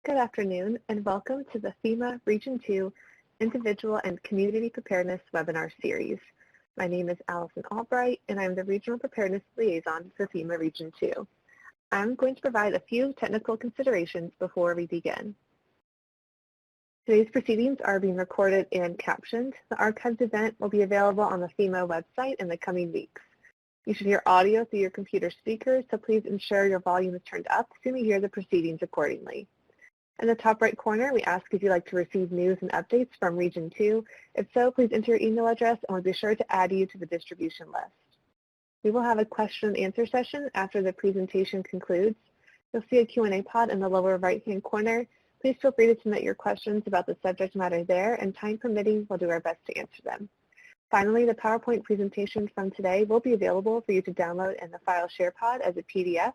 Good afternoon, and welcome to the FEMA Region 2 Individual and Community Preparedness webinar series. My name is Allison Albright, and I'm the Regional Preparedness Liaison for FEMA Region 2. I'm going to provide a few technical considerations before we begin. Today's proceedings are being recorded and captioned. The archived event will be available on the FEMA website in the coming weeks. You should hear audio through your computer speakers, so please ensure your volume is turned up so you hear the proceedings accordingly. In the top right corner, we ask if you'd like to receive news and updates from Region 2. If so, please enter your email address and we'll be sure to add you to the distribution list. We will have a question and answer session after the presentation concludes. You'll see a Q&A pod in the lower right-hand corner. Please feel free to submit your questions about the subject matter there, and time permitting, we'll do our best to answer them. Finally, the PowerPoint presentation from today will be available for you to download in the file share pod as a PDF.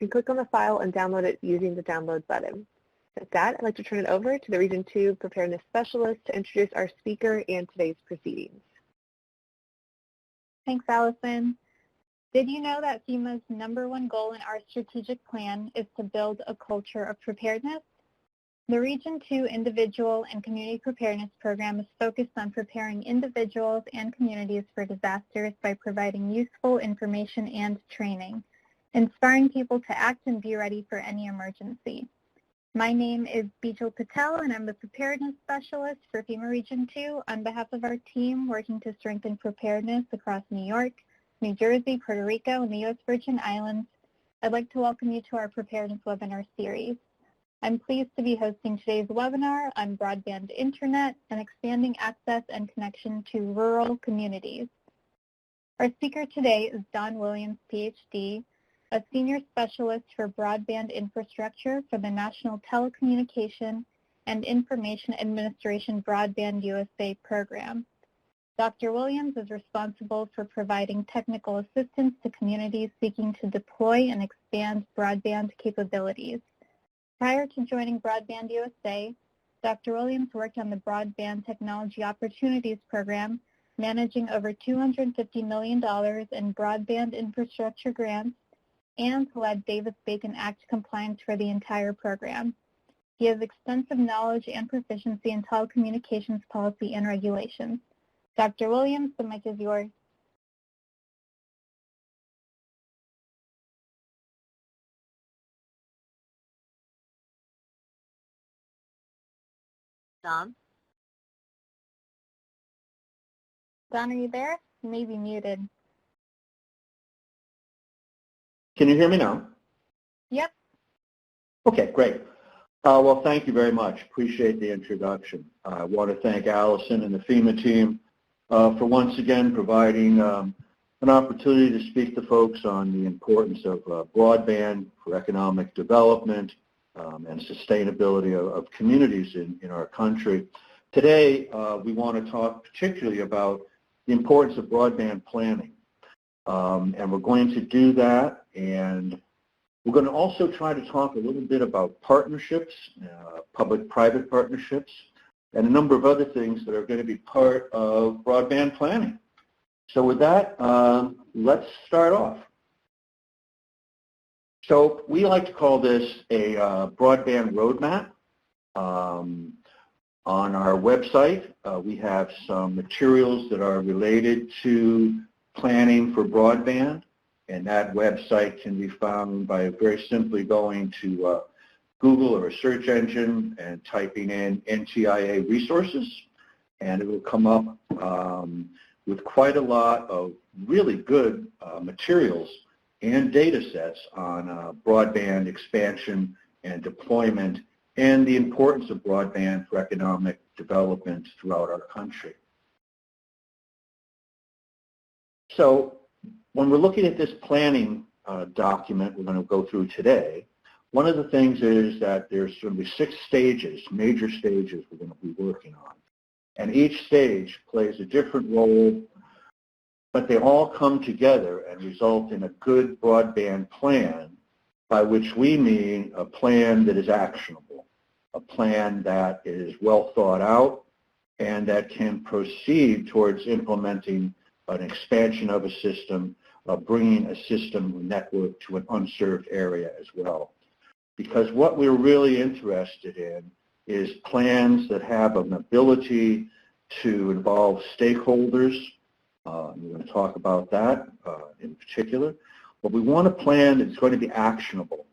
You can click on the file and download it using the download button. With that, I'd like to turn it over to the Region 2 Preparedness Specialist to introduce our speaker and today's proceedings. Thanks, Allison. Did you know that FEMA's #1 goal in our strategic plan is to build a culture of preparedness? The Region 2 Individual and Community Preparedness Program is focused on preparing individuals and communities for disasters by providing useful information and training, inspiring people to act and be ready for any emergency. My name is Bijal Patel, and I'm the Preparedness Specialist for FEMA Region 2 on behalf of our team working to strengthen preparedness across New York, New Jersey, Puerto Rico, and the U.S. Virgin Islands. I'd like to welcome you to our Preparedness webinar series. I'm pleased to be hosting today's webinar on broadband internet and expanding access and connection to rural communities. Our speaker today is Don Williams, PhD, a Senior Specialist for Broadband Infrastructure for the National Telecommunications and Information Administration BroadbandUSA program. Dr. Williams is responsible for providing technical assistance to communities seeking to deploy and expand broadband capabilities. Prior to joining BroadbandUSA, Dr. Williams worked on the Broadband Technology Opportunities Program, managing over $250 million in broadband infrastructure grants, and led Davis-Bacon Act compliance for the entire program. He has extensive knowledge and proficiency in telecommunications policy and regulations. Dr. Williams, the mic is yours. Don? Don, are you there? You may be muted. Can you hear me now? Yep. Okay, great. Well, thank you very much. Appreciate the introduction. I want to thank Allison and the FEMA team for once again providing an opportunity to speak to folks on the importance of broadband for economic development and sustainability of communities in our country. Today, we want to talk particularly about the importance of broadband planning. And we're going to do that, and we're going to also try to talk a little bit about partnerships, public-private partnerships, and a number of other things that are going to be part of broadband planning. So with that, let's start off. So we like to call this a broadband roadmap. On our website, we have some materials that are related to planning for broadband, and that website can be found by very simply going to Google or a search engine and typing in NTIA resources, and it will come up with quite a lot of really good materials and data sets on broadband expansion and deployment and the importance of broadband for economic development throughout our country. So when we're looking at this planning document we're going to go through today, one of the things is that there's going to be 6 stages, major stages we're going to be working on. And each stage plays a different role, but they all come together and result in a good broadband plan, by which we mean a plan that is actionable, a plan that is well thought out, and that can proceed towards implementing an expansion of a system, bringing a system network to an unserved area as well. because what we're really interested in is plans that have an ability to involve stakeholders. We're going to talk about that in particular. But we want a plan that's going to be actionable.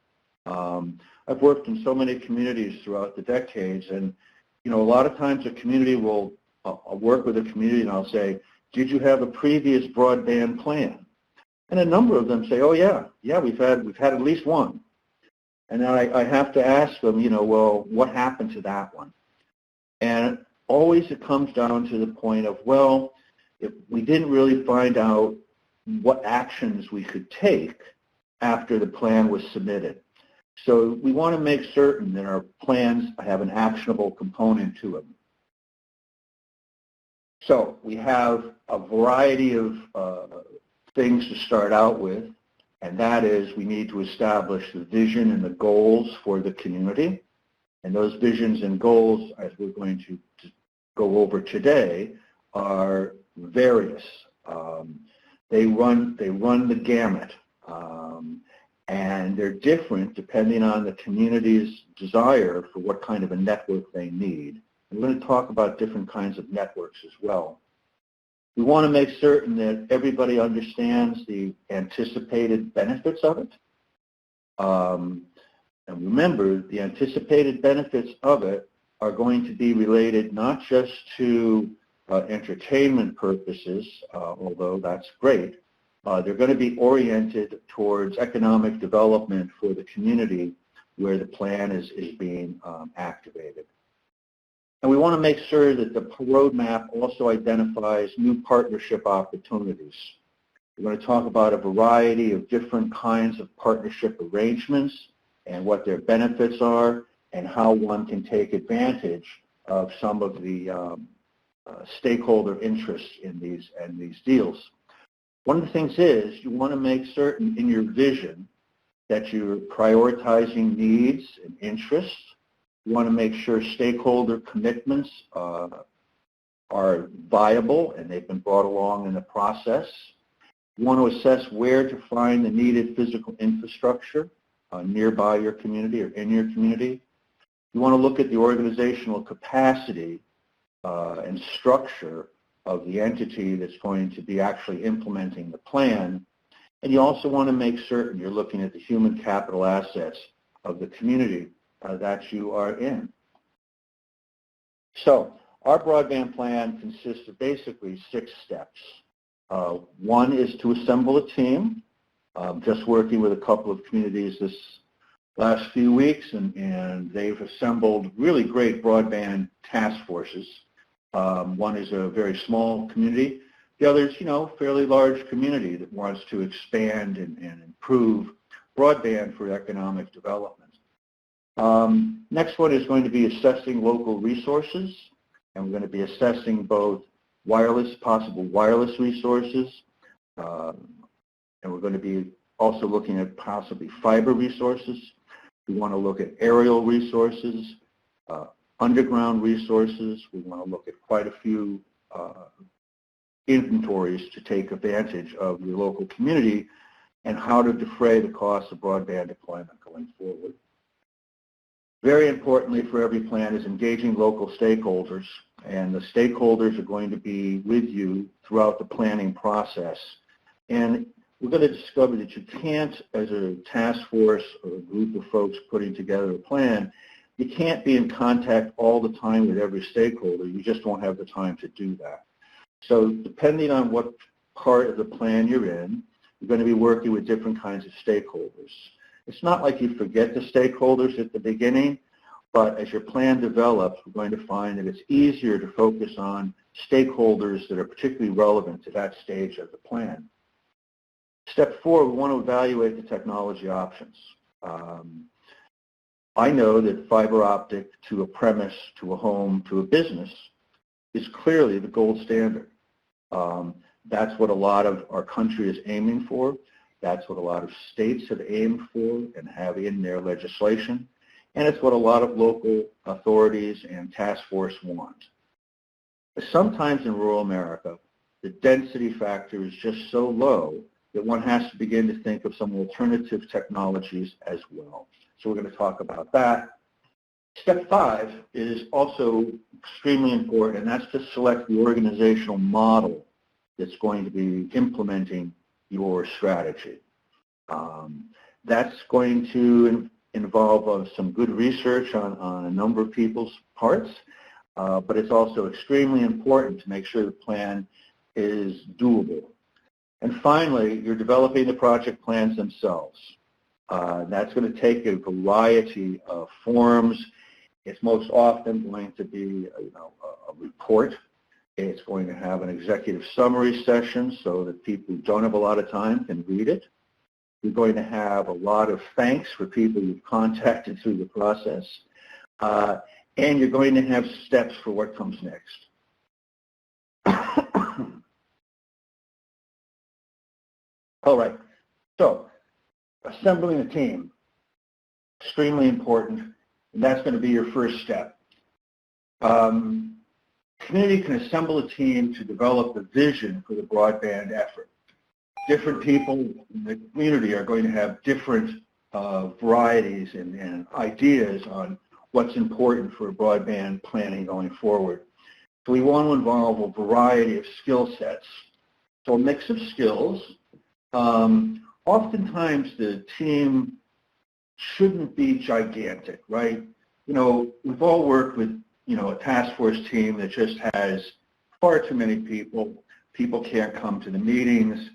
I've worked in so many communities throughout the decades, and a lot of times a community will I'll work with a community and I'll say, did you have a previous broadband plan? And a number of them say, oh yeah, we've had at least one. And then I have to ask them, well, what happened to that one? And always it comes down to the point of, well, if we didn't really find out what actions we could take after the plan was submitted. So we want to make certain that our plans have an actionable component to them. So we have a variety of things to start out with, and that is we need to establish the vision and the goals for the community. And those visions and goals, as we're going to go over today, are various. They run the gamut, and they're different depending on the community's desire for what kind of a network they need. We're going to talk about different kinds of networks as well. We want to make certain that everybody understands the anticipated benefits of it. And remember, the anticipated benefits of it are going to be related not just to entertainment purposes, although that's great. They're going to be oriented towards economic development for the community where the plan is being activated. And we want to make sure that the roadmap also identifies new partnership opportunities. We're going to talk about a variety of different kinds of partnership arrangements and what their benefits are and how one can take advantage of some of the stakeholder interests in these deals. One of the things is you want to make certain in your vision that you're prioritizing needs and interests. You want to make sure stakeholder commitments are viable and they've been brought along in the process. You want to assess where to find the needed physical infrastructure nearby your community or in your community. You want to look at the organizational capacity and structure of the entity that's going to be actually implementing the plan. And you also want to make certain you're looking at the human capital assets of the community that you are in. So our broadband plan consists of basically 6 steps. One is to assemble a team. Just working with a couple of communities this last few weeks, and they've assembled really great broadband task forces. One is a very small community. The other is, fairly large community that wants to expand and improve broadband for economic development. Next one is going to be assessing local resources, and we're going to be assessing both possible wireless resources, and we're going to be also looking at possibly fiber resources. We want to look at aerial resources, underground resources. We want to look at quite a few inventories to take advantage of your local community and how to defray the cost of broadband deployment going forward. Very importantly for every plan is engaging local stakeholders, and the stakeholders are going to be with you throughout the planning process. And we're going to discover that you can't, as a task force or a group of folks putting together a plan, you can't be in contact all the time with every stakeholder. You just won't have the time to do that. So depending on what part of the plan you're in, you're going to be working with different kinds of stakeholders. It's not like you forget the stakeholders at the beginning, but as your plan develops, we're going to find that it's easier to focus on stakeholders that are particularly relevant to that stage of the plan. Step 4, we want to evaluate the technology options. I know that fiber optic to a premise, to a home, to a business is clearly the gold standard. That's what a lot of our country is aiming for. That's what a lot of states have aimed for and have in their legislation. And it's what a lot of local authorities and task force want. But sometimes in rural America, the density factor is just so low that one has to begin to think of some alternative technologies as well. So we're going to talk about that. Step 5 is also extremely important, and that's to select the organizational model that's going to be implementing your strategy. That's going to involve some good research on a number of people's parts, but it's also extremely important to make sure the plan is doable. And finally, you're developing the project plans themselves. That's going to take a variety of forms. It's most often going to be a report. It's going to have an executive summary session so that people who don't have a lot of time can read it. You're going to have a lot of thanks for people you've contacted through the process. And you're going to have steps for what comes next. All right, so assembling a team, extremely important, and that's going to be your first step. Community can assemble a team to develop the vision for the broadband effort. Different people in the community are going to have different varieties and ideas on what's important for broadband planning going forward. So we want to involve a variety of skill sets. So a mix of skills. Oftentimes the team shouldn't be gigantic, right? We've all worked with, a task force team that just has far too many people. People can't come to the meetings.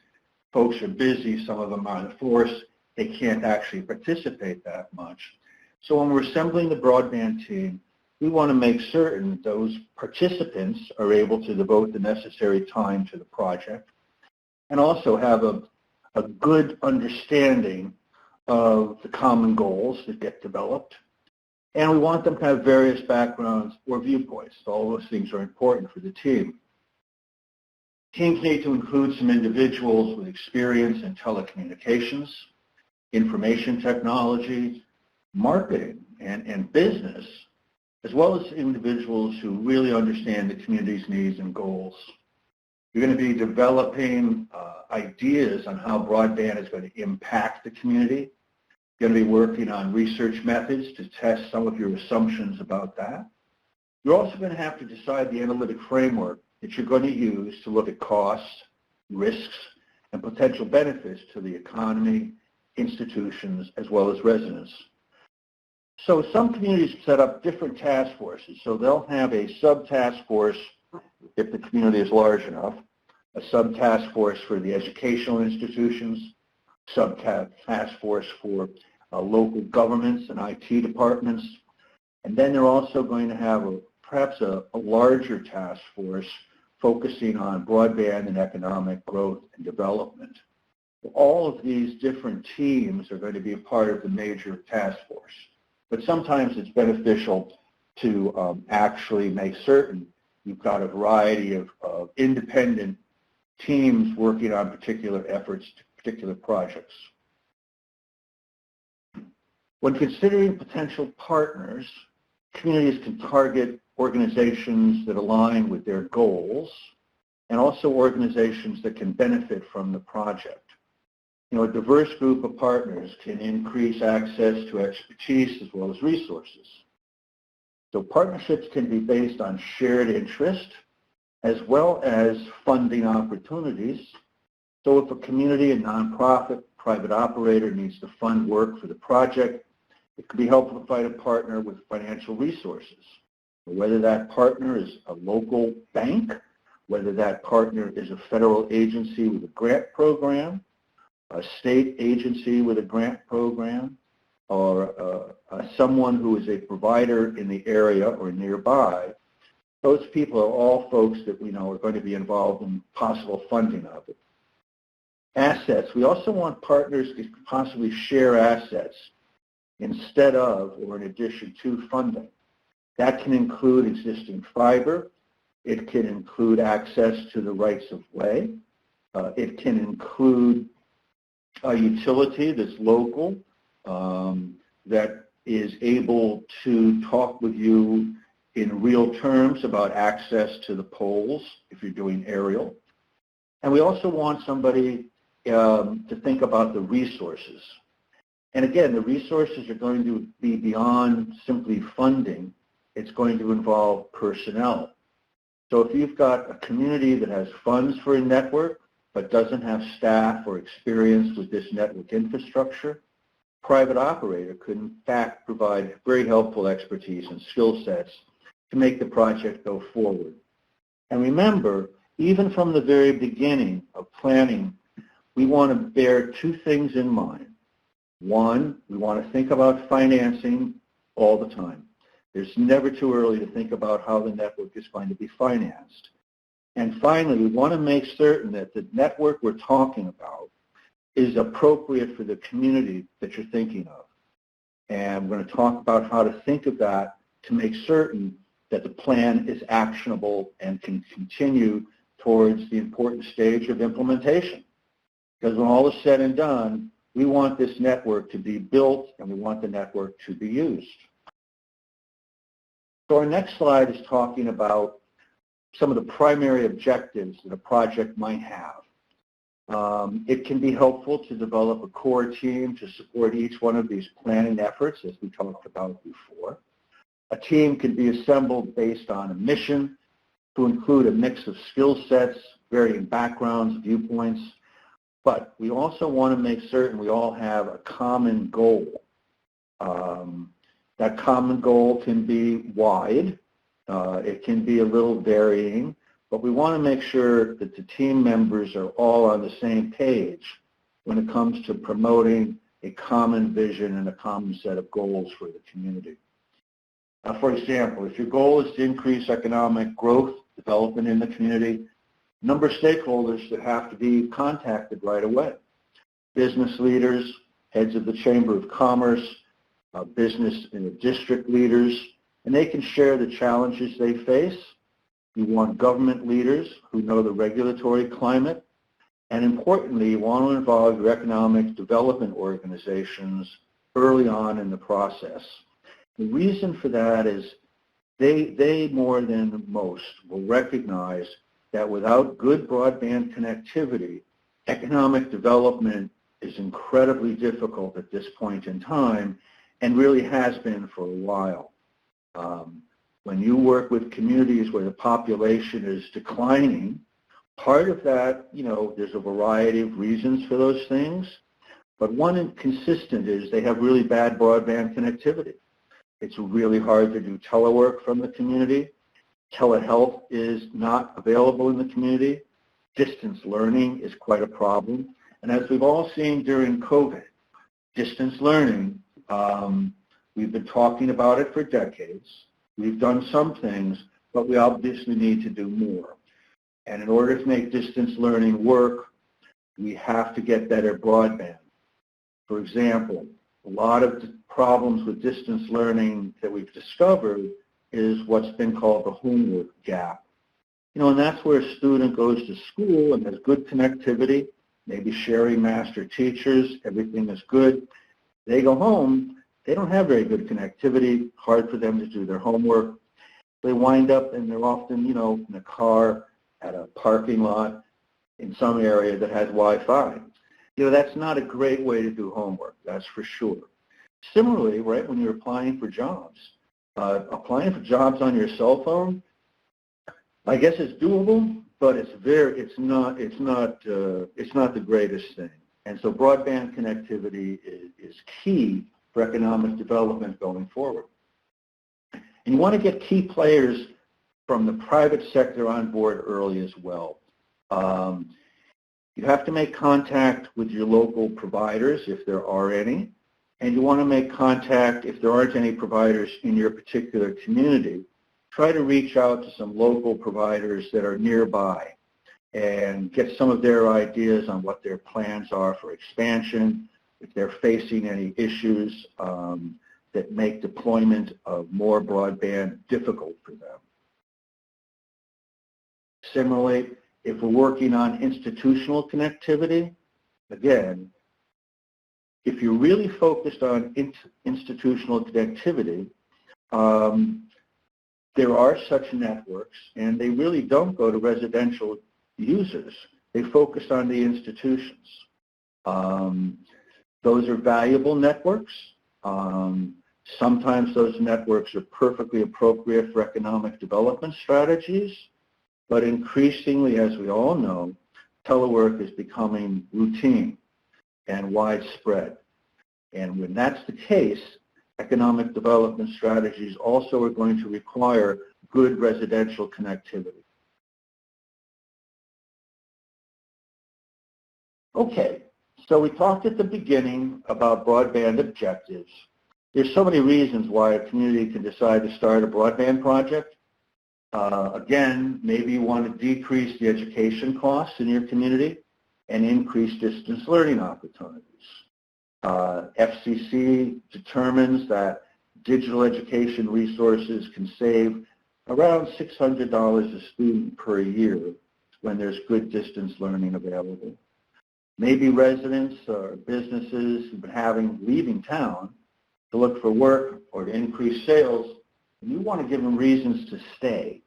Folks are busy. Some of them are on the force. They can't actually participate that much. So when we're assembling the broadband team, we want to make certain those participants are able to devote the necessary time to the project and also have a good understanding of the common goals that get developed. And we want them to have various backgrounds or viewpoints. So all those things are important for the team. Teams need to include some individuals with experience in telecommunications, information technology, marketing, and business, as well as individuals who really understand the community's needs and goals. You're going to be developing ideas on how broadband is going to impact the community. You're going to be working on research methods to test some of your assumptions about that. You're also going to have to decide the analytic framework that you're going to use to look at costs, risks, and potential benefits to the economy, institutions, as well as residents. So some communities set up different task forces. So they'll have a sub-task force if the community is large enough, a sub-task force for the educational institutions, sub-task force for local governments and IT departments, and then they're also going to have perhaps a larger task force focusing on broadband and economic growth and development. All of these different teams are going to be a part of the major task force, but sometimes it's beneficial to actually make certain you've got a variety of independent teams working on particular efforts, particular projects. When considering potential partners, communities can target organizations that align with their goals and also organizations that can benefit from the project. A diverse group of partners can increase access to expertise as well as resources. So partnerships can be based on shared interest as well as funding opportunities. So if a community, a nonprofit, private operator needs to fund work for the project, it could be helpful to find a partner with financial resources. Whether that partner is a local bank, whether that partner is a federal agency with a grant program, a state agency with a grant program, or someone who is a provider in the area or nearby, those people are all folks that we know are going to be involved in possible funding of it. Assets. We also want partners to possibly share assets instead of or in addition to funding. That can include existing fiber. It can include access to the rights of way. It can include a utility that's local that is able to talk with you in real terms about access to the poles if you're doing aerial. And we also want somebody to think about the resources. And again, the resources are going to be beyond simply funding. It's going to involve personnel. So if you've got a community that has funds for a network but doesn't have staff or experience with this network infrastructure, private operator could in fact provide very helpful expertise and skill sets to make the project go forward. And remember, even from the very beginning of planning, we want to bear two things in mind. One, we want to think about financing all the time. There's never too early to think about how the network is going to be financed. And finally, we want to make certain that the network we're talking about is appropriate for the community that you're thinking of. And we're going to talk about how to think of that to make certain that the plan is actionable and can continue towards the important stage of implementation. Because when all is said and done, we want this network to be built and we want the network to be used. So our next slide is talking about some of the primary objectives that a project might have. It can be helpful to develop a core team to support each one of these planning efforts, as we talked about before. A team can be assembled based on a mission to include a mix of skill sets, varying backgrounds, viewpoints, but we also want to make certain we all have a common goal. That common goal can be wide, it can be a little varying, but we want to make sure that the team members are all on the same page when it comes to promoting a common vision and a common set of goals for the community. For example, if your goal is to increase economic growth, development in the community, number of stakeholders that have to be contacted right away. Business leaders, heads of the Chamber of Commerce, business and district leaders, and they can share the challenges they face. You want government leaders who know the regulatory climate, and importantly, you want to involve your economic development organizations early on in the process. The reason for that is they more than most will recognize that without good broadband connectivity, economic development is incredibly difficult at this point in time and really has been for a while. When you work with communities where the population is declining, part of that, there's a variety of reasons for those things, but one consistent is they have really bad broadband connectivity. It's really hard to do telework from the community. Telehealth is not available in the community. Distance learning is quite a problem. And as we've all seen during COVID, distance learning, we've been talking about it for decades. We've done some things, but we obviously need to do more. And in order to make distance learning work, we have to get better broadband. For example, a lot of the problems with distance learning that we've discovered is what's been called the homework gap. And that's where a student goes to school and has good connectivity, maybe sharing master teachers, everything is good. They go home, they don't have very good connectivity, hard for them to do their homework. They wind up and they're often, in a car at a parking lot in some area that has Wi-Fi. That's not a great way to do homework, that's for sure. Similarly, right, when you're applying for jobs on your cell phone, I guess it's doable, but it's not the greatest thing. And so broadband connectivity is key for economic development going forward. And you want to get key players from the private sector on board early as well. You have to make contact with your local providers if there are any, and you want to make contact if there aren't any providers in your particular community. Try to reach out to some local providers that are nearby and get some of their ideas on what their plans are for expansion, if they're facing any issues that make deployment of more broadband difficult for them. Similarly, if we're working on institutional connectivity, again, if you're really focused on institutional connectivity, there are such networks, and they really don't go to residential users. They focus on the institutions. Those are valuable networks. Sometimes those networks are perfectly appropriate for economic development strategies, but increasingly, as we all know, telework is becoming routine and widespread. And when that's the case, economic development strategies also are going to require good residential connectivity. Okay, so we talked at the beginning about broadband objectives. There's so many reasons why a community can decide to start a broadband project. Again, maybe you want to decrease the education costs in your community and increase distance learning opportunities. FCC determines that digital education resources can save around $600 a student per year when there's good distance learning available. Maybe residents or businesses who've been leaving town to look for work or to increase sales, and you want to give them reasons to stay.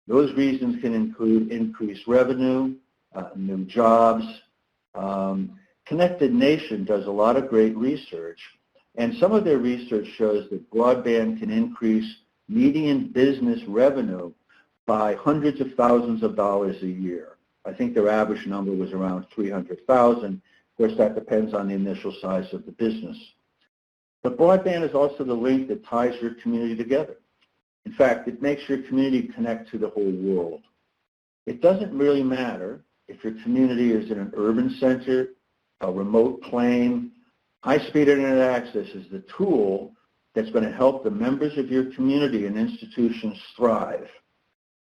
Those reasons can include increased revenue, new jobs. Connected Nation does a lot of great research, and some of their research shows that broadband can increase median business revenue by hundreds of thousands of dollars a year. I think their average number was around 300,000. Of course, that depends on the initial size of the business. But broadband is also the link that ties your community together. In fact, it makes your community connect to the whole world. It doesn't really matter if your community is in an urban center, a remote plain. High-speed internet access is the tool that's going to help the members of your community and institutions thrive.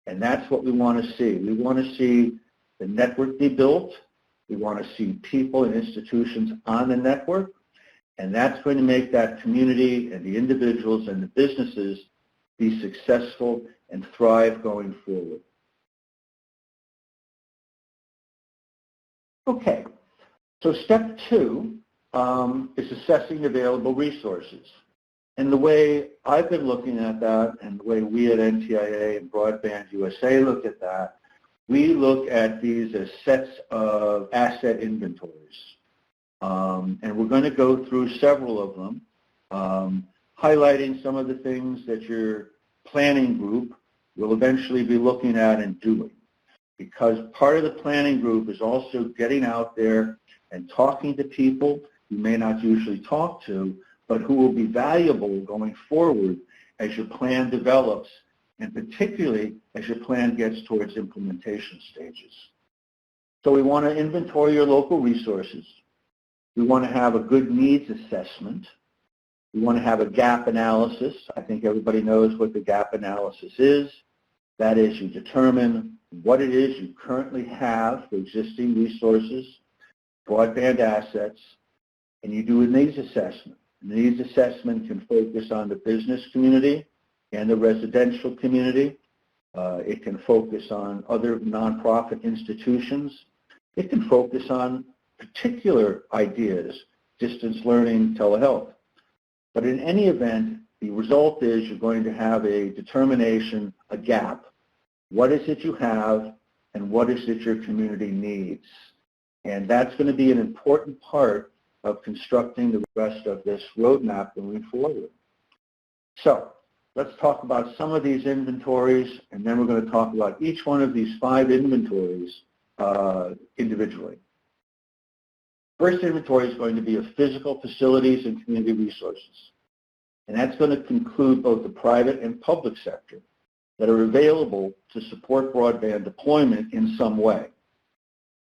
And that's what we want to see. We want to see the network be built. We want to see people and institutions on the network. And that's going to make that community and the individuals and the businesses be successful and thrive going forward. Okay, so step 2 is assessing available resources. And the way I've been looking at that and the way we at NTIA and BroadbandUSA look at that, we look at these as sets of asset inventories. And we're going to go through several of them, highlighting some of the things that your planning group will eventually be looking at and doing. Because part of the planning group is also getting out there and talking to people you may not usually talk to, but who will be valuable going forward as your plan develops, and particularly as your plan gets towards implementation stages. So we want to inventory your local resources. We want to have a good needs assessment. We want to have a gap analysis. I think everybody knows what the gap analysis is. That is, you determine what it is you currently have for existing resources, broadband assets, and you do a needs assessment. The needs assessment can focus on the business community and the residential community. It can focus on other nonprofit institutions. It can focus on particular ideas, distance learning, telehealth. But in any event, the result is you're going to have a determination, a gap. What is it you have and what is it your community needs? And that's going to be an important part of constructing the rest of this roadmap moving forward. So let's talk about some of these inventories, and then we're going to talk about each one of these 5 inventories individually. First inventory is going to be of physical facilities and community resources. And that's going to include both the private and public sector that are available to support broadband deployment in some way.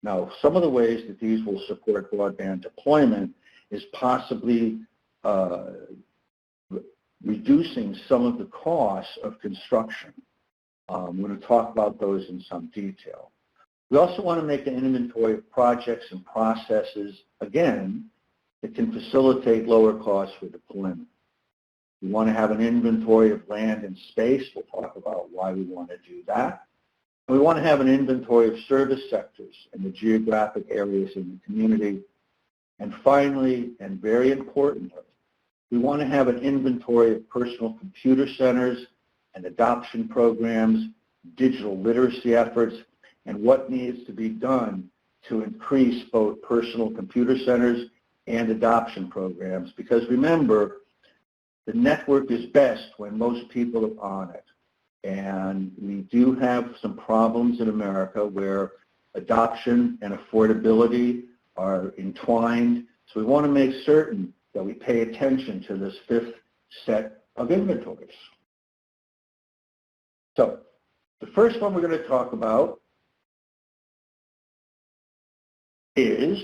Now, some of the ways that these will support broadband deployment is possibly reducing some of the costs of construction. We're going to talk about those in some detail. We also want to make an inventory of projects and processes, again, that can facilitate lower costs for deployment. We want to have an inventory of land and space. We'll talk about why we want to do that. And we want to have an inventory of service sectors and the geographic areas in the community. And finally, and very importantly, we want to have an inventory of personal computer centers and adoption programs, digital literacy efforts, and what needs to be done to increase both personal computer centers and adoption programs, because remember, the network is best when most people are on it. And we do have some problems in America where adoption and affordability are entwined. So we want to make certain that we pay attention to this fifth set of inventories. So the first one we're going to talk about is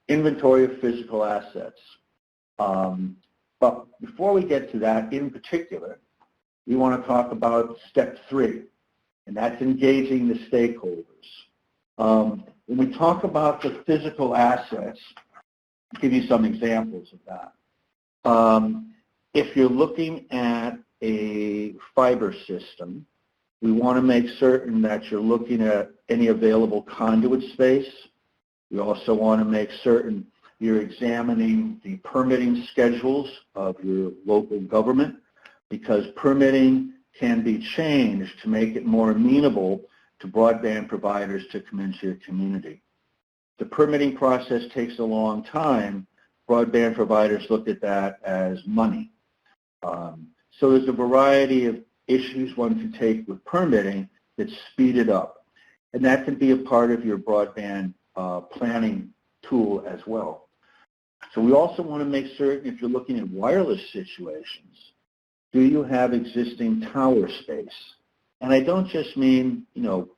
inventory of physical assets. But before we get to that in particular, we want to talk about step 3, and that's engaging the stakeholders. When we talk about the physical assets, I'll give you some examples of that. If you're looking at a fiber system, we want to make certain that you're looking at any available conduit space. We also want to make certain you're examining the permitting schedules of your local government, because permitting can be changed to make it more amenable to broadband providers to come into your community. The permitting process takes a long time. Broadband providers look at that as money. So there's a variety of issues one can take with permitting that speed it up. And that can be a part of your broadband planning tool as well. So we also want to make certain if you're looking at wireless situations, do you have existing tower space? And I don't just mean,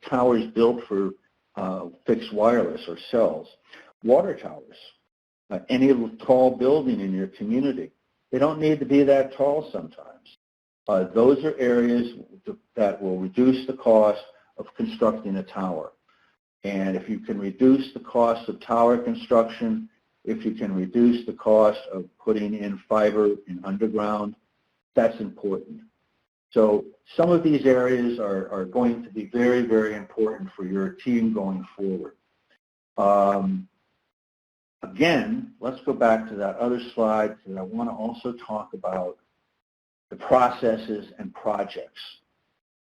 towers built for fixed wireless or cells. Water towers, any tall building in your community, they don't need to be that tall sometimes. Those are areas that will reduce the cost of constructing a tower. And if you can reduce the cost of tower construction, if you can reduce the cost of putting in fiber in underground, that's important. So some of these areas are going to be very, very important for your team going forward. Again, let's go back to that other slide, because I want to also talk about the processes and projects.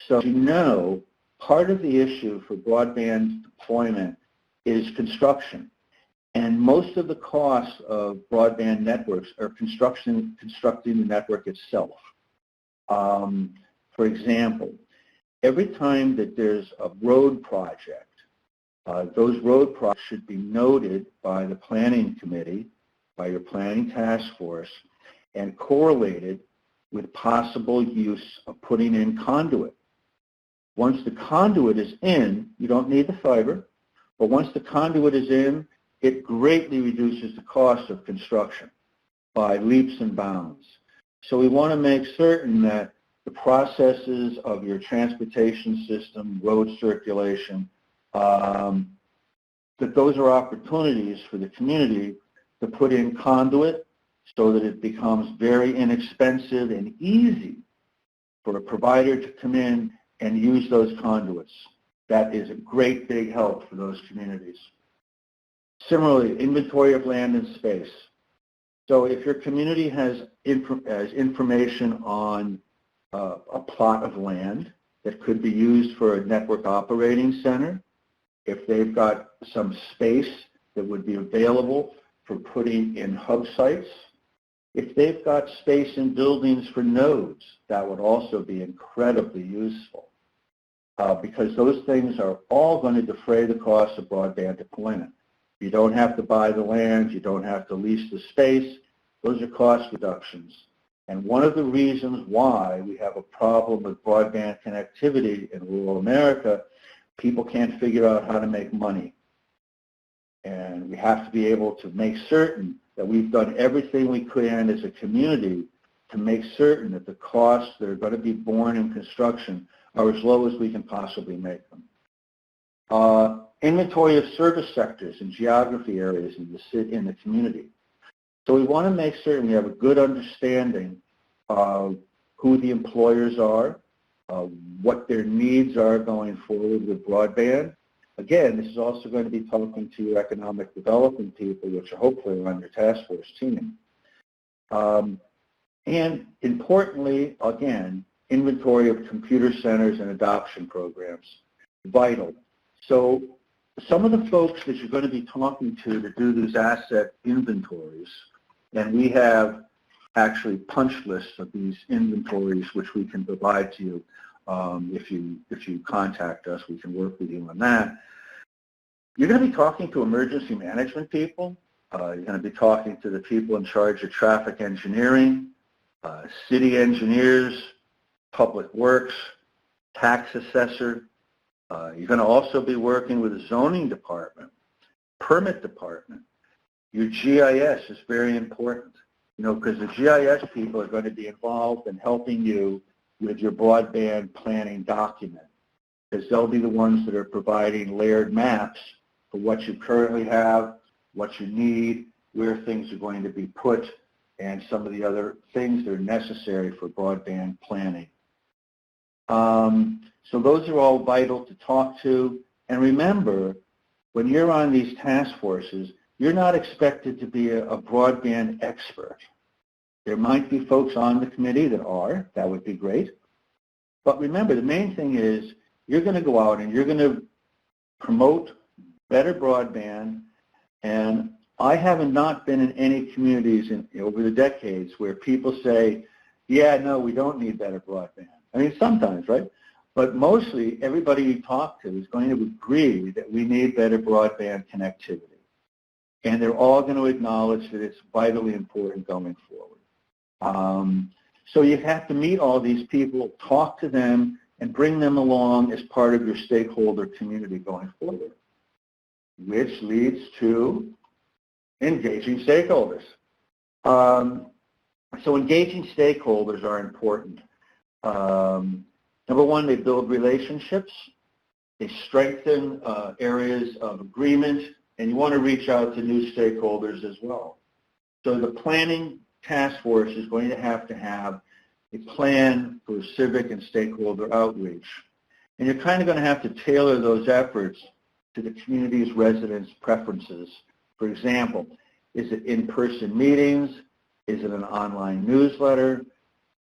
So you know, part of the issue for broadband deployment is construction. And most of the costs of broadband networks are constructing the network itself. For example, every time that there's a road project, those road projects should be noted by the planning committee, by your planning task force, and correlated with possible use of putting in conduit. Once the conduit is in, you don't need the fiber, but once the conduit is in, it greatly reduces the cost of construction by leaps and bounds. So we want to make certain that the processes of your transportation system, road circulation, that those are opportunities for the community to put in conduit so that it becomes very inexpensive and easy for a provider to come in and use those conduits. That is a great big help for those communities. Similarly, inventory of land and space. So if your community has information on a plot of land that could be used for a network operating center, if they've got some space that would be available for putting in hub sites, if they've got space in buildings for nodes, that would also be incredibly useful, because those things are all going to defray the cost of broadband deployment. You don't have to buy the land, you don't have to lease the space. Those are cost reductions. And one of the reasons why we have a problem with broadband connectivity in rural America, people can't figure out how to make money. And we have to be able to make certain that we've done everything we can as a community to make certain that the costs that are going to be borne in construction are as low as we can possibly make them. Inventory of service sectors and geography areas in the community. So we want to make certain we have a good understanding of who the employers are, what their needs are going forward with broadband. Again, this is also going to be talking to your economic development people, which are hopefully on your task force team. And importantly, again, inventory of computer centers and adoption programs. Vital. So some of the folks that you're going to be talking to do these asset inventories, and we have actually punch lists of these inventories which we can provide to you. If you contact us, we can work with you on that. You're going to be talking to emergency management people. You're going to be talking to the people in charge of traffic engineering, city engineers, public works, tax assessor. You're going to also be working with the zoning department, permit department. Your GIS is very important, because the GIS people are going to be involved in helping you with your broadband planning document, because they'll be the ones that are providing layered maps for what you currently have, what you need, where things are going to be put, and some of the other things that are necessary for broadband planning. So those are all vital to talk to. And remember, when you're on these task forces, you're not expected to be a broadband expert. There might be folks on the committee that are. That would be great. But remember, the main thing is you're going to go out and you're going to promote better broadband. And I haven't not been in any communities over the decades where people say, yeah, no, we don't need better broadband. I mean, sometimes, right? But mostly everybody you talk to is going to agree that we need better broadband connectivity. And they're all going to acknowledge that it's vitally important going forward. So you have to meet all these people, talk to them, and bring them along as part of your stakeholder community going forward, which leads to engaging stakeholders. So engaging stakeholders are important. Number one, they build relationships. They strengthen areas of agreement, and you want to reach out to new stakeholders as well. So the planning task force is going to have a plan for civic and stakeholder outreach. And you're kind of going to have to tailor those efforts to the community's residents' preferences. For example, is it in-person meetings? Is it an online newsletter?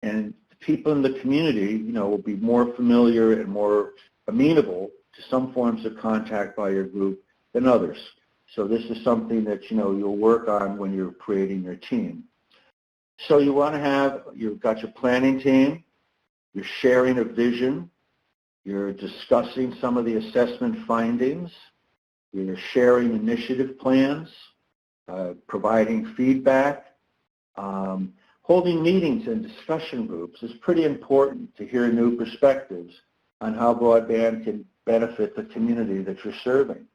And people in the community, will be more familiar and more amenable to some forms of contact by your group than others. So this is something that, you'll work on when you're creating your team. So you want to you've got your planning team, you're sharing a vision, you're discussing some of the assessment findings, you're sharing initiative plans, providing feedback. Holding meetings and discussion groups is pretty important to hear new perspectives on how broadband can benefit the community that you're serving.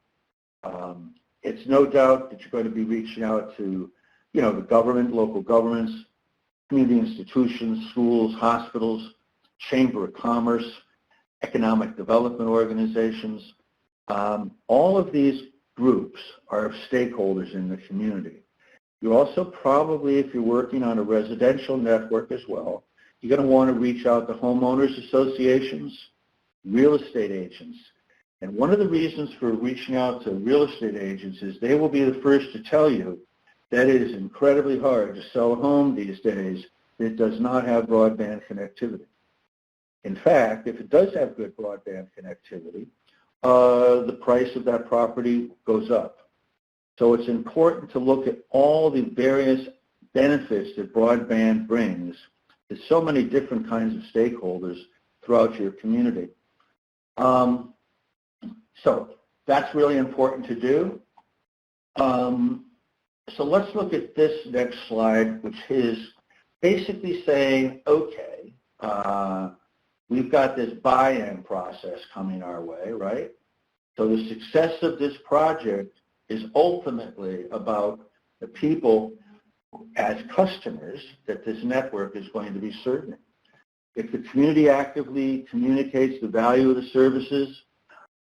It's no doubt that you're going to be reaching out to, the government, local governments, community institutions, schools, hospitals, Chamber of Commerce, economic development organizations. All of these groups are stakeholders in the community. You also probably, if you're working on a residential network as well, you're going to want to reach out to homeowners associations, real estate agents. And one of the reasons for reaching out to real estate agents is they will be the first to tell you that it is incredibly hard to sell a home these days that does not have broadband connectivity. In fact, if it does have good broadband connectivity, the price of that property goes up. So it's important to look at all the various benefits that broadband brings to so many different kinds of stakeholders throughout your community. So that's really important to do. So let's look at this next slide, which is basically saying, okay, we've got this buy-in process coming our way, right? So the success of this project is ultimately about the people as customers that this network is going to be serving. If the community actively communicates the value of the services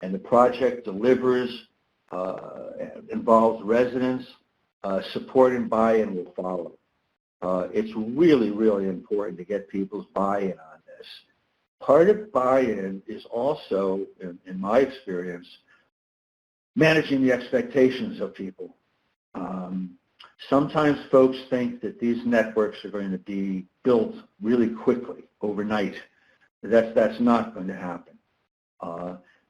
and the project delivers, involves residents, support and buy-in will follow. It's really, really important to get people's buy-in on this. Part of buy-in is also, in my experience, managing the expectations of people. Sometimes folks think that these networks are going to be built really quickly, overnight. That's not going to happen.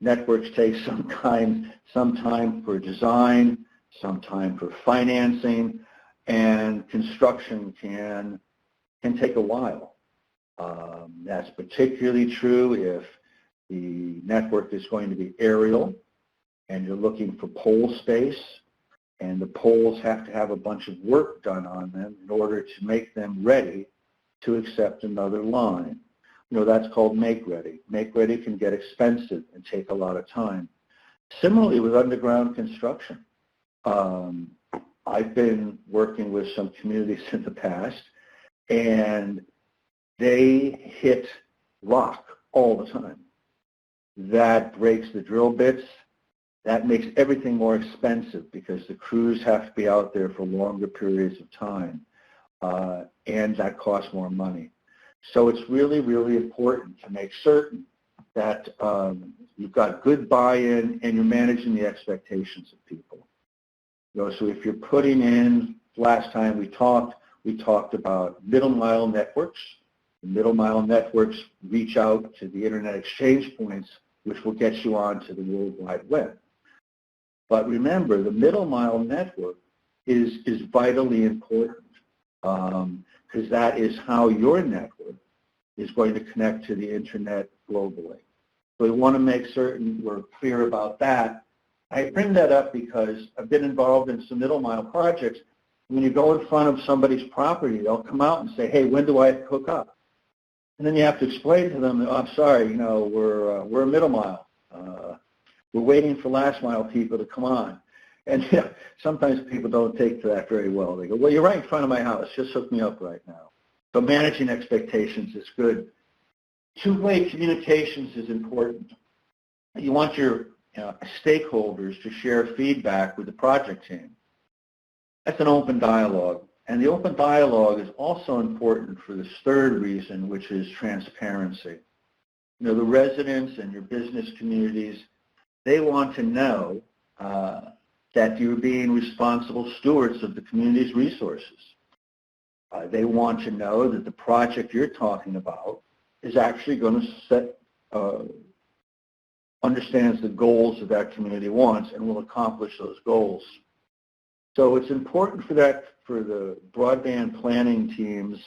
networks take some time for design, some time for financing, and construction can take a while. That's particularly true if the network is going to be aerial and you're looking for pole space, and the poles have to have a bunch of work done on them in order to make them ready to accept another line. You know, that's called make-ready. Make-ready can get expensive and take a lot of time. Similarly with underground construction. I've been working with some communities in the past, and they hit rock all the time. That breaks the drill bits. That makes everything more expensive because the crews have to be out there for longer periods of time, and that costs more money. So it's really, really important to make certain that you've got good buy-in and you're managing the expectations of people. You know, so if you're putting in, last time we talked about middle mile networks. The middle mile networks reach out to the internet exchange points, which will get you onto the World Wide Web. But remember, the middle mile network is vitally important because that is how your network is going to connect to the internet globally. So we want to make certain we're clear about that. I bring that up because I've been involved in some middle mile projects. When you go in front of somebody's property, they'll come out and say, hey, when do I hook up? And then you have to explain to them, oh, I'm sorry, you know, we're a middle mile. We're waiting for last mile people to come on. And you know, sometimes people don't take to that very well. They go, well, you're right in front of my house. Just hook me up right now. So managing expectations is good. Two-way communications is important. You want your stakeholders to share feedback with the project team. That's an open dialogue. And the open dialogue is also important for this third reason, which is transparency. You know, the residents and your business communities, they want to know that you're being responsible stewards of the community's resources. They want to know that the project you're talking about is actually going to set, understands the goals that that community wants and will accomplish those goals. So it's important for that, for the broadband planning teams,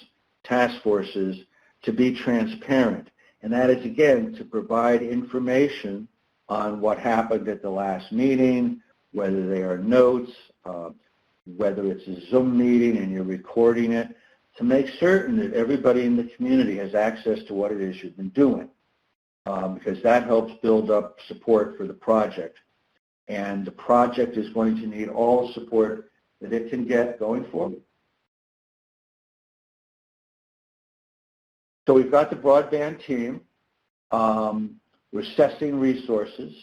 task forces, to be transparent. And that is, again, to provide information on what happened at the last meeting, whether they are notes, whether it's a Zoom meeting and you're recording it, to make certain that everybody in the community has access to what it is you've been doing, because that helps build up support for the project. And the project is going to need all the support that it can get going forward. So we've got the broadband team. We're assessing resources,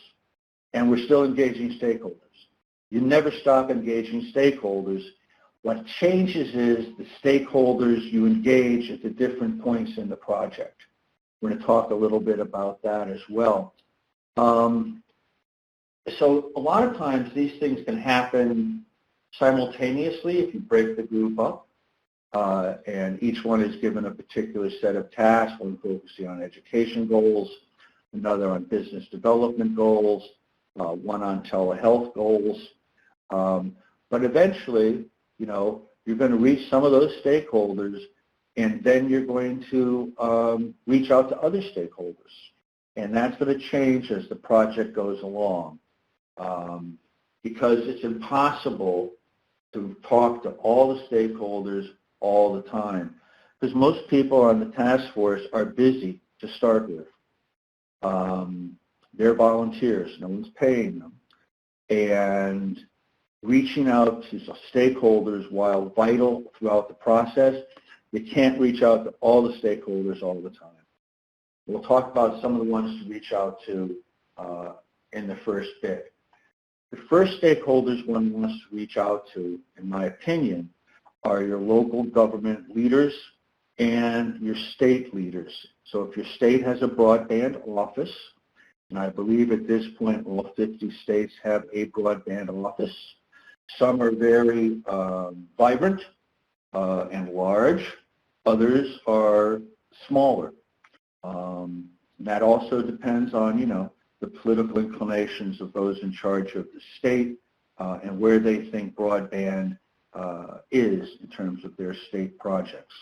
and we're still engaging stakeholders. You never stop engaging stakeholders. What changes is the stakeholders you engage at the different points in the project. We're going to talk a little bit about that as well. So a lot of times these things can happen simultaneously if you break the group up, and each one is given a particular set of tasks, one focusing on education goals, another on business development goals, one on telehealth goals. But eventually, you know, you're going to reach some of those stakeholders, and then you're going to reach out to other stakeholders. And that's going to change as the project goes along, because it's impossible to talk to all the stakeholders all the time, because most people on the task force are busy to start with. They're volunteers. No one's paying them. And reaching out to stakeholders, while vital throughout the process, you can't reach out to all the stakeholders all the time. We'll talk about some of the ones to reach out to in the first bit. The first stakeholders one wants to reach out to, in my opinion, are your local government leaders and your state leaders. So if your state has a broadband office, and I believe at this point all 50 states have a broadband office, some are very vibrant and large, others are smaller. That also depends on, you know, the political inclinations of those in charge of the state, and where they think broadband is in terms of their state projects.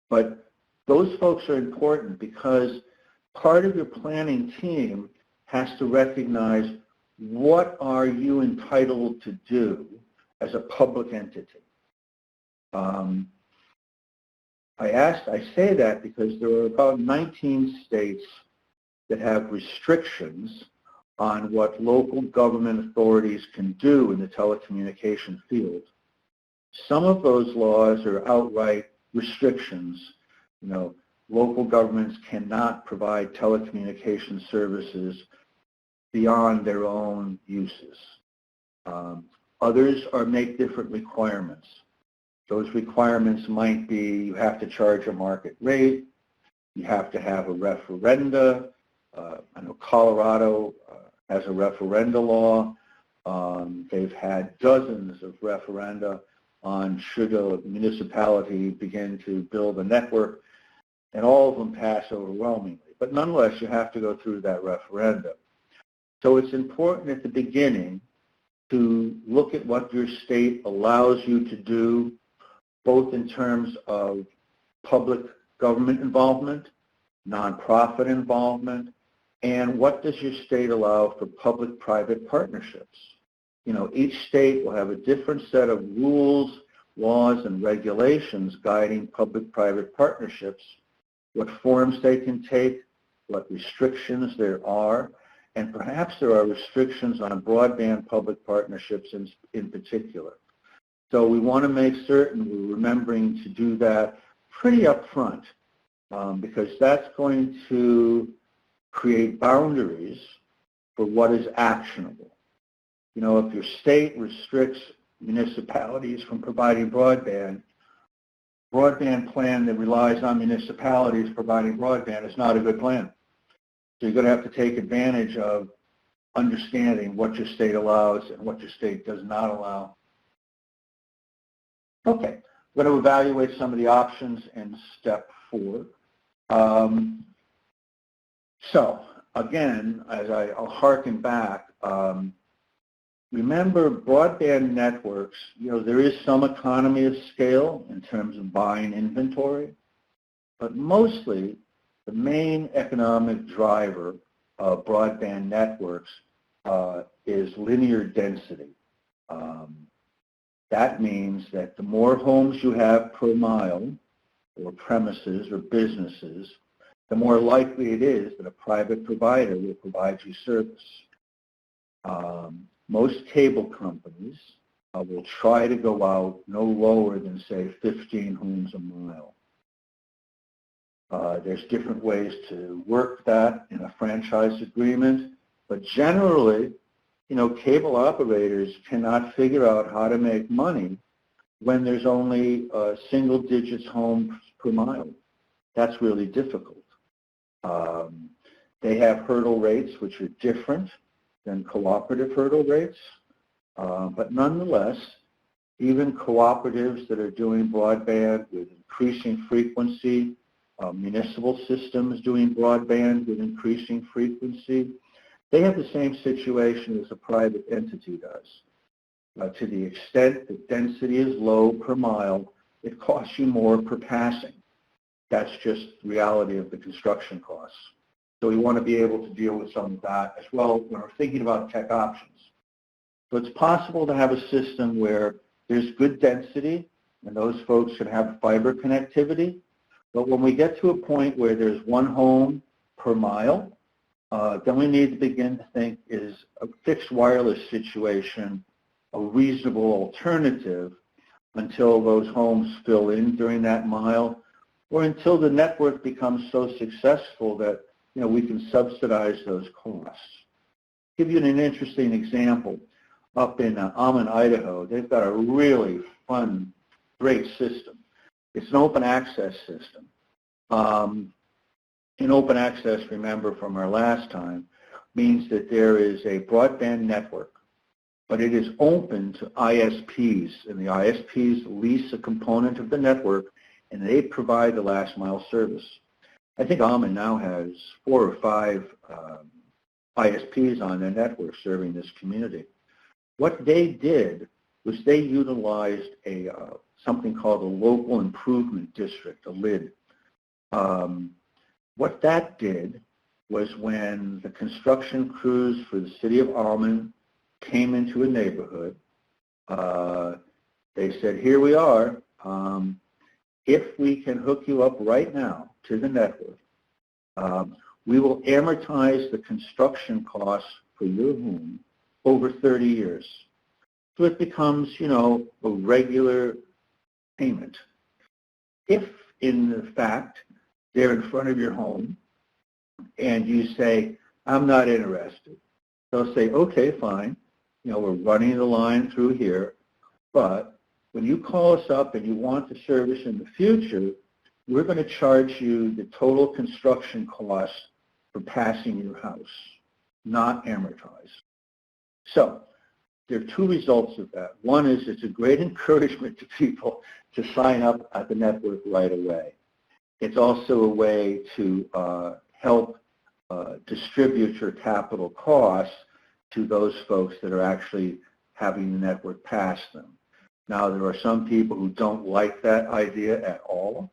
But those folks are important because part of your planning team has to recognize what are you entitled to do as a public entity. I say that because there are about 19 states that have restrictions on what local government authorities can do in the telecommunication field. Some of those laws are outright restrictions. You know, local governments cannot provide telecommunication services beyond their own uses. Others make different requirements. Those requirements might be you have to charge a market rate, you have to have a referenda. I know Colorado has a referenda law. They've had dozens of referenda on should a municipality begin to build a network, and all of them pass overwhelmingly. But nonetheless, you have to go through that referenda. So it's important at the beginning to look at what your state allows you to do, both in terms of public government involvement, nonprofit involvement, and what does your state allow for public-private partnerships. You know, each state will have a different set of rules, laws, and regulations guiding public-private partnerships, what forms they can take, what restrictions there are, and perhaps there are restrictions on broadband public partnerships in particular. So we want to make certain we're remembering to do that pretty upfront, because that's going to create boundaries for what is actionable. You know, if your state restricts municipalities from providing broadband plan that relies on municipalities providing broadband is not a good plan. So you're going to have to take advantage of understanding what your state allows and what your state does not allow. Okay, we're going to evaluate some of the options in step 4. So again, as I'll harken back, remember broadband networks, you know, there is some economy of scale in terms of buying inventory, but mostly the main economic driver of broadband networks is linear density. That means that the more homes you have per mile, or premises or businesses, the more likely it is that a private provider will provide you service. Most cable companies will try to go out no lower than, say, 15 homes a mile. There's different ways to work that in a franchise agreement, but generally, you know, cable operators cannot figure out how to make money when there's only single digits homes per mile. That's really difficult. They have hurdle rates which are different than cooperative hurdle rates, but nonetheless, even cooperatives that are doing broadband with increasing frequency, municipal systems doing broadband with increasing frequency, they have the same situation as a private entity does. To the extent that density is low per mile, it costs you more per passing. That's just the reality of the construction costs. So we want to be able to deal with some of that as well when we're thinking about tech options. So it's possible to have a system where there's good density and those folks can have fiber connectivity, but when we get to a point where there's one home per mile, then we need to begin to think, is a fixed wireless situation a reasonable alternative until those homes fill in during that mile, or until the network becomes so successful that, you know, we can subsidize those costs. Give you an interesting example. Up in Almond, Idaho, they've got a really fun, great system. It's an open access system. In open access, remember from our last time, means that there is a broadband network, but it is open to ISPs, and the ISPs lease a component of the network, and they provide the last mile service. I think Almond now has 4 or 5 ISPs on their network serving this community. What they did was they utilized something called a local improvement district, a LID. What that did was when the construction crews for the city of Almond came into a neighborhood, they said, here we are. If we can hook you up right now to the network, we will amortize the construction costs for your home over 30 years. So it becomes, a regular payment. If, in fact, they're in front of your home and you say, I'm not interested, they'll say, okay, fine. We're running the line through here, but when you call us up and you want the service in the future, we're going to charge you the total construction cost for passing your house, not amortized. So there are two results of that. One is it's a great encouragement to people to sign up at the network right away. It's also a way to help distribute your capital costs to those folks that are actually having the network pass them. Now, there are some people who don't like that idea at all.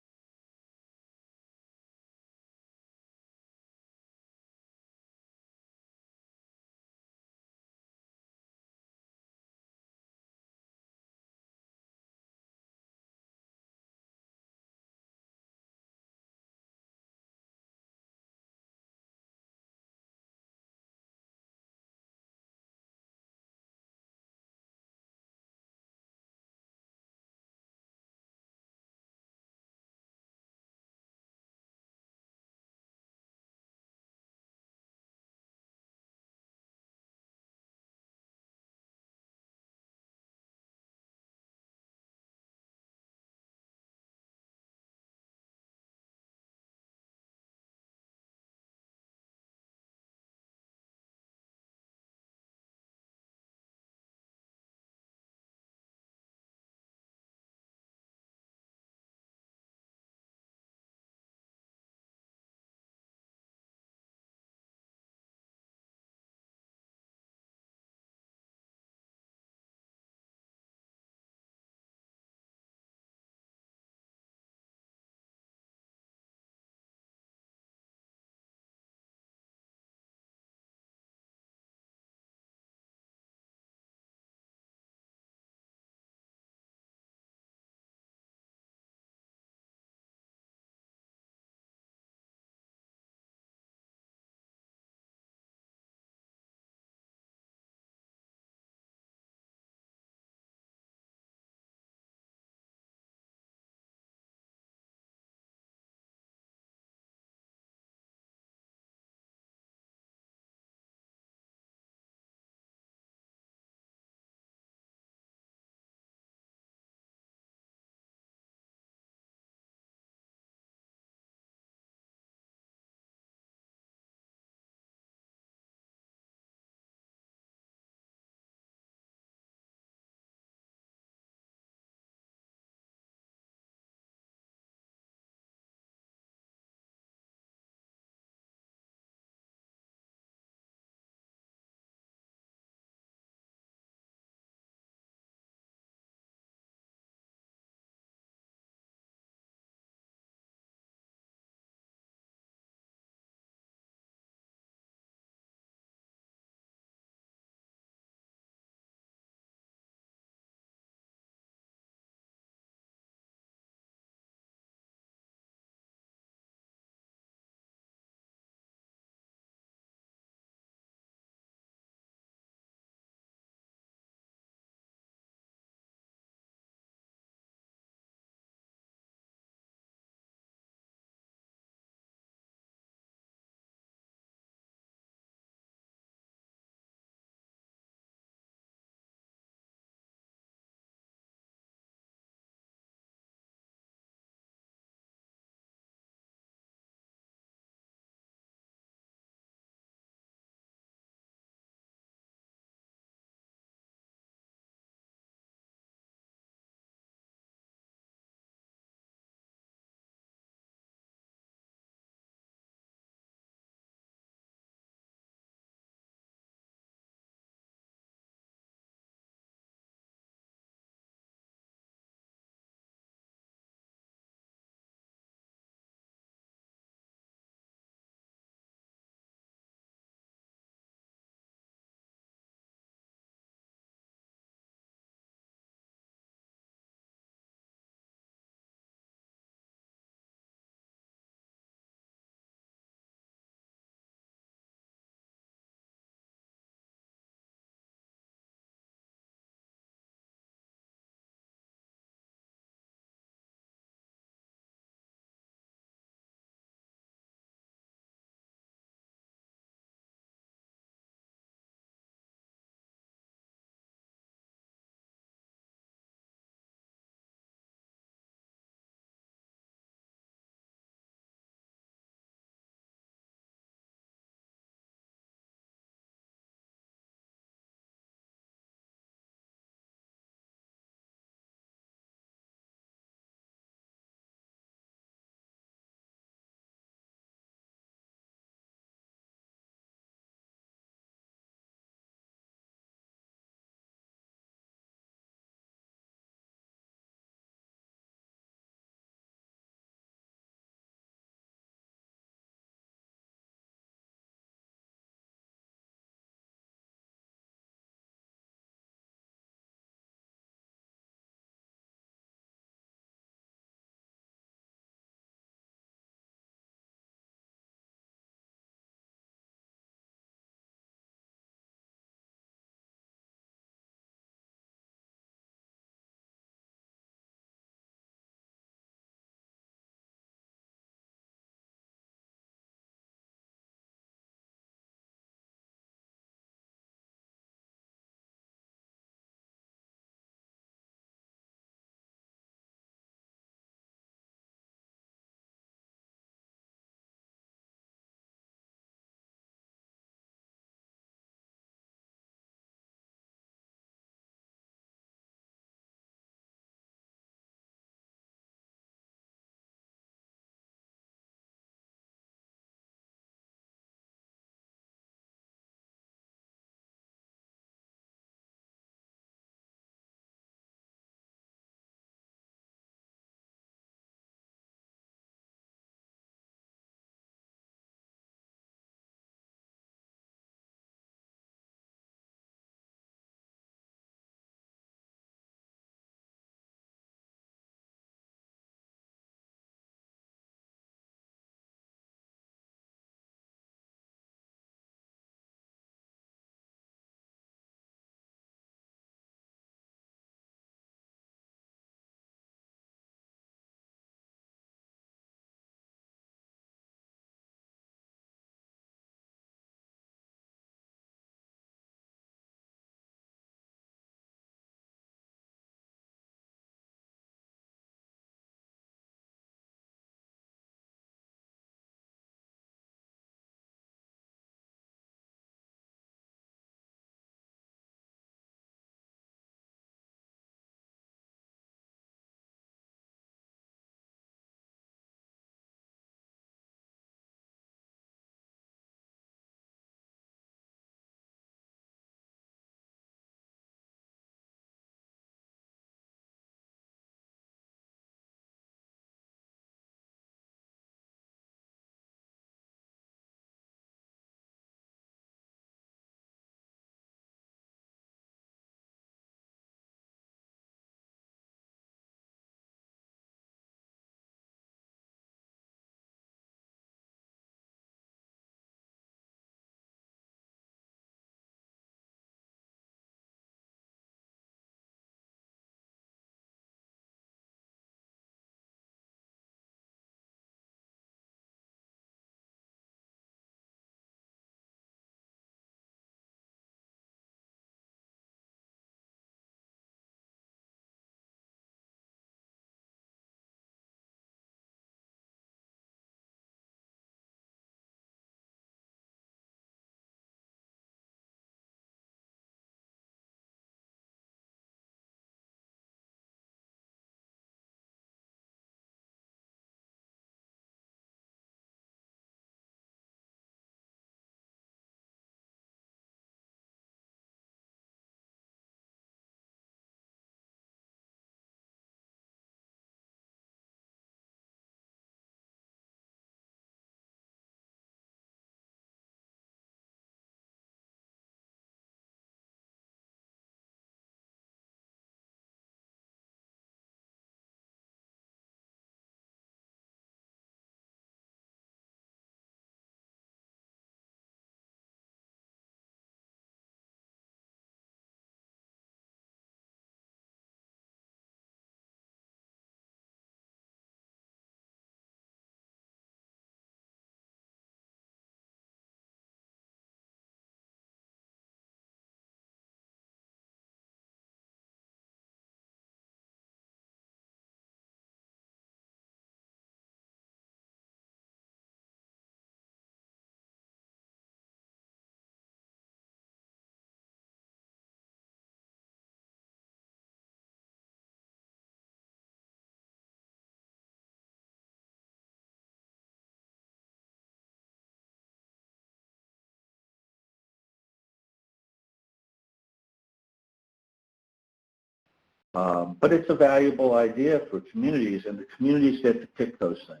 But it's a valuable idea for communities, and the communities get to pick those things.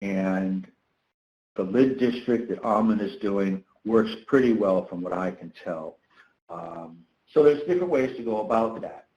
And the lid district that Almond is doing works pretty well from what I can tell. So there's different ways to go about that.